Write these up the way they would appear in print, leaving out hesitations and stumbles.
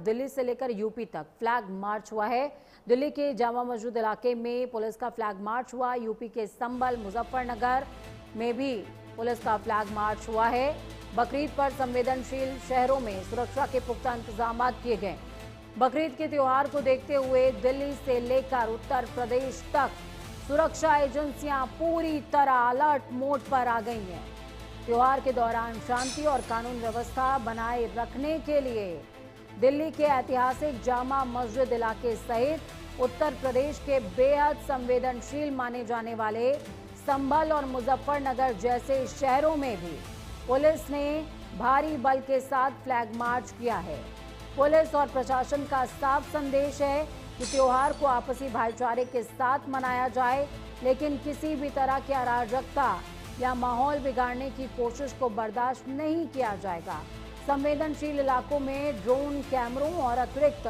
दिल्ली से लेकर यूपी तक फ्लैग मार्च हुआ है। दिल्ली के जामा मस्जिद इलाके में पुलिस का फ्लैग मार्च हुआ। यूपी के संभल, मुजफ्फरनगर में भी पुलिस का फ्लैग मार्च हुआ है। बकरीद पर संवेदनशील शहरों में सुरक्षा के पुख्ता इंतजाम किए गए। बकरीद के त्योहार को देखते हुए दिल्ली से लेकर उत्तर प्रदेश तक सुरक्षा एजेंसियां पूरी तरह अलर्ट मोड पर आ गई हैं। त्योहार के दौरान शांति और कानून व्यवस्था बनाए रखने के लिए दिल्ली के ऐतिहासिक जामा मस्जिद इलाके सहित उत्तर प्रदेश के बेहद संवेदनशील माने जाने वाले संभल और मुजफ्फरनगर जैसे शहरों में भी पुलिस ने भारी बल के साथ फ्लैग मार्च किया है। पुलिस और प्रशासन का साफ संदेश है कि त्योहार को आपसी भाईचारे के साथ मनाया जाए, लेकिन किसी भी तरह की अराजकता या माहौल बिगाड़ने की कोशिश को बर्दाश्त नहीं किया जाएगा। संवेदनशील इलाकों में ड्रोन कैमरों और अतिरिक्त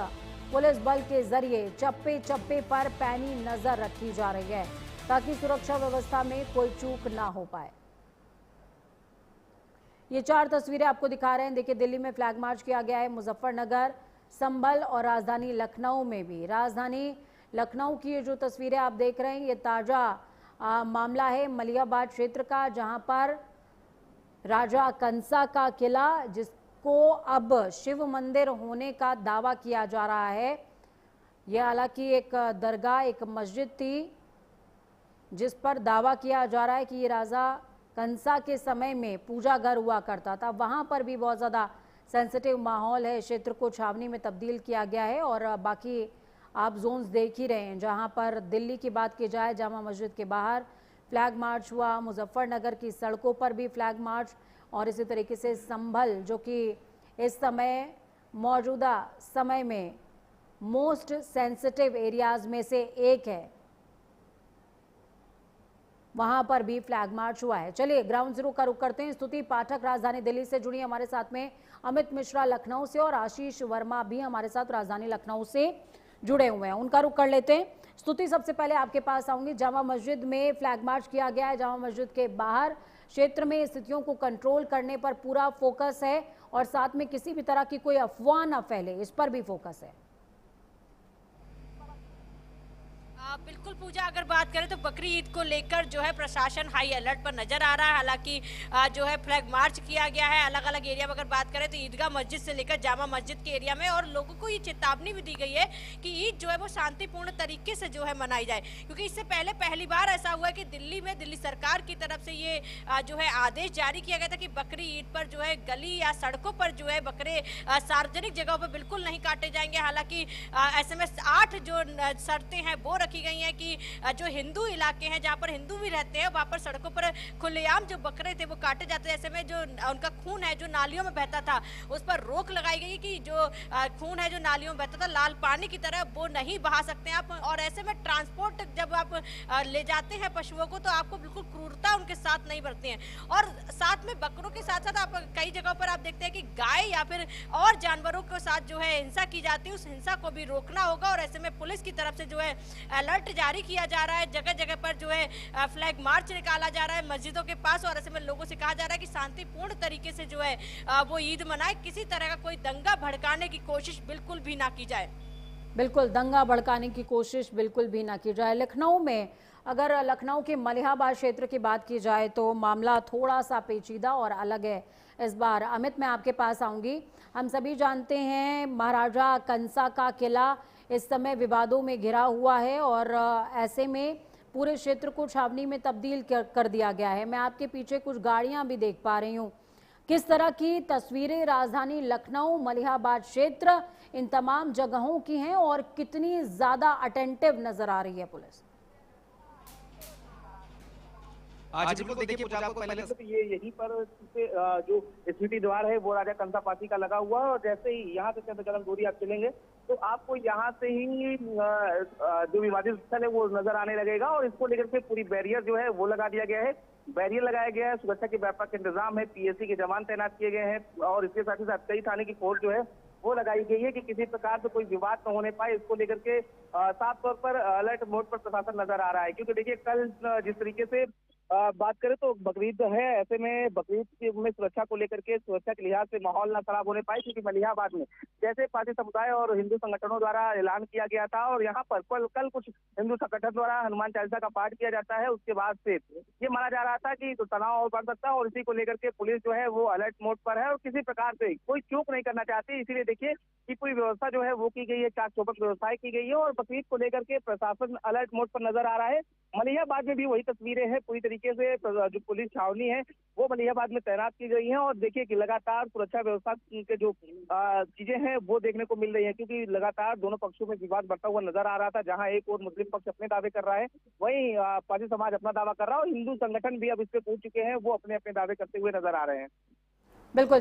पुलिस बल के जरिए चप्पे चप्पे पर पैनी नजर रखी जा रही है ताकि सुरक्षा व्यवस्था में कोई चूक ना हो पाए। ये 4 तस्वीरें आपको दिखा रहे हैं। देखिए, दिल्ली में फ्लैग मार्च किया गया है। मुजफ्फरनगर, संभल और राजधानी लखनऊ में भी। राजधानी लखनऊ की ये जो तस्वीरें आप देख रहे हैं, ये ताजा मामला है मलियाबाद क्षेत्र का, जहां पर राजा कंसा का किला, जिसको अब शिव मंदिर होने का दावा किया जा रहा है। यह हालांकि एक दरगाह, एक मस्जिद थी जिस पर दावा किया जा रहा है कि ये राजा कंसा के समय में पूजा घर हुआ करता था। वहां पर भी बहुत ज़्यादा सेंसिटिव माहौल है। क्षेत्र को छावनी में तब्दील किया गया है और बाकी आप जोन्स देख ही रहे हैं। जहां पर दिल्ली की बात की जाए, जामा मस्जिद के बाहर फ्लैग मार्च हुआ, मुजफ्फरनगर की सड़कों पर भी फ्लैग मार्च, और इसी तरीके से संभल, जो कि इस समय मौजूदा समय में मोस्ट सेंसिटिव एरियाज में से एक है, वहां पर भी फ्लैग मार्च हुआ है। चलिए ग्राउंड जीरो का रुख करते हैं। स्तुति पाठक राजधानी दिल्ली से जुड़ी हमारे साथ में, अमित मिश्रा लखनऊ से और आशीष वर्मा भी हमारे साथ राजधानी लखनऊ से जुड़े हुए हैं। उनका रुख कर लेते हैं। स्तुति, सबसे पहले आपके पास आऊंगी। जामा मस्जिद में फ्लैग मार्च किया गया है। जामा मस्जिद के बाहर क्षेत्र में स्थितियों को कंट्रोल करने पर पूरा फोकस है और साथ में किसी भी तरह की कोई अफवाह न फैले, इस पर भी फोकस है। बिल्कुल पूजा, अगर बात करें तो बकरी ईद को लेकर जो है प्रशासन हाई अलर्ट पर नजर आ रहा है। हालांकि जो है फ्लैग मार्च किया गया है अलग अलग एरिया में। अगर बात करें तो ईदगाह मस्जिद से लेकर जामा मस्जिद के एरिया में, और लोगों को ये चेतावनी भी दी गई है कि ईद जो है वो शांतिपूर्ण तरीके से जो है मनाई जाए, क्योंकि इससे पहले पहली बार ऐसा हुआ है कि दिल्ली में दिल्ली सरकार की तरफ से ये जो है आदेश जारी किया गया था कि बकरी ईद पर जो है गली या सड़कों पर जो है बकरे सार्वजनिक जगहों पर बिल्कुल नहीं काटे जाएंगे। हालांकि ऐसे में 8 जो शर्तें हैं वो रखी गई है कि जो हिंदू इलाके हैं जहां पर हिंदू भी रहते हैं, वहां पर सड़कों पर खुलेआम जो बकरे थे वो काटे जाते हैं। ऐसे में जो उनका खून है जो नालियों में बहता था उस पर रोक लगाई गई कि जो खून है जो नालियों में बहता था लाल पानी की तरह वो नहीं बहा सकते आप। और ऐसे में ट्रांसपोर्ट जब आप ले जाते हैं पशुओं को तो आपको बिल्कुल क्रूरता उनके साथ नहीं बरतती है। और साथ में बकरों के साथ साथ आप कई जगहों पर आप देखते हैं कि गाय या फिर और जानवरों के साथ जो है हिंसा की जाती है, उस हिंसा को भी रोकना होगा। और ऐसे में पुलिस की तरफ से जो है अलर्ट जारी किया जा रहा है। जगह जगह पर जो है फ्लैग मार्च निकाला जा रहा है मस्जिदों के पास, और ऐसे में लोगों से कहा जा रहा है कि शांतिपूर्ण तरीके से जो है वो ईद मनाए, किसी तरह का कोई दंगा भड़काने की कोशिश बिल्कुल भी ना की जाए। बिल्कुल, दंगा भड़काने की कोशिश बिल्कुल भी ना की जाए। लखनऊ में, अगर लखनऊ के मलिहाबाद क्षेत्र की बात की जाए तो मामला थोड़ा सा पेचीदा और अलग है इस बार। अमित, मैं आपके पास आऊंगी। हम सभी जानते हैं महाराजा कंसा का किला इस समय विवादों में घिरा हुआ है और ऐसे में पूरे क्षेत्र को छावनी में तब्दील कर दिया गया है। मैं आपके पीछे कुछ गाड़ियां भी देख पा रही हूँ। किस तरह की तस्वीरें राजधानी लखनऊ, मलिहाबाद क्षेत्र, इन तमाम जगहों की हैं और कितनी ज्यादा अटेंटिव नजर आ रही है पुलिस? आज बिल्कुल देखिए पूजा, आपको पहले तो ये यहीं पर जो स्मृति द्वार है वो राजा कंसा पासी का लगा हुआ है, और जैसे ही यहाँ से चंद कदम दूरी आप चलेंगे तो आपको यहाँ से ही जो विवादित स्थल है वो नजर आने लगेगा। और इसको लेकर के पूरी बैरियर जो है वो लगा दिया गया है, बैरियर लगाया गया है, सुरक्षा के व्यापक इंतजाम है, पीएससी के जवान तैनात किए गए हैं, और इसके साथ ही साथ कई थाने की फोर्स जो है वो लगाई गई है कि किसी प्रकार से कोई विवाद न होने पाए। इसको लेकर के साफ तौर पर अलर्ट मोड पर प्रशासन नजर आ रहा है, क्योंकि देखिए कल जिस तरीके से बात करें तो बकरीद है, ऐसे में बकरीद में सुरक्षा को लेकर के, सुरक्षा के लिहाज से माहौल ना खराब होने पाए, क्योंकि मलिहाबाद में जैसे पारसी समुदाय और हिंदू संगठनों द्वारा ऐलान किया गया था और यहाँ पर कल कुछ हिंदू संगठन द्वारा हनुमान चालीसा का पाठ किया जाता है, उसके बाद से ये माना जा रहा था कि तो तनाव और बढ़ सकता है और इसी को लेकर के पुलिस जो है वो अलर्ट मोड पर है और किसी प्रकार से कोई चूक नहीं करना चाहती। इसीलिए देखिए कि पूरी व्यवस्था जो है वो की गई है, चाक चौबंद व्यवस्थाएं की गई है और बकरीद को लेकर के प्रशासन अलर्ट मोड पर नजर आ रहा है। मलिहाबाद में भी वही तस्वीरें हैं, पूरी तरीके से जो पुलिस छावनी है वो मलिहाबाद में तैनात की गई है और देखिए कि लगातार सुरक्षा व्यवस्था के जो चीजें हैं वो देखने को मिल रही है, क्योंकि लगातार दोनों पक्षों में विवाद बढ़ता हुआ नजर आ रहा था। जहां एक और मुस्लिम पक्ष अपने दावे कर रहा है, वहीं पारसी समाज अपना दावा कर रहा है और हिंदू संगठन भी अब इस पे कूद चुके हैं, वो अपने अपने दावे करते हुए नजर आ रहे हैं। बिल्कुल।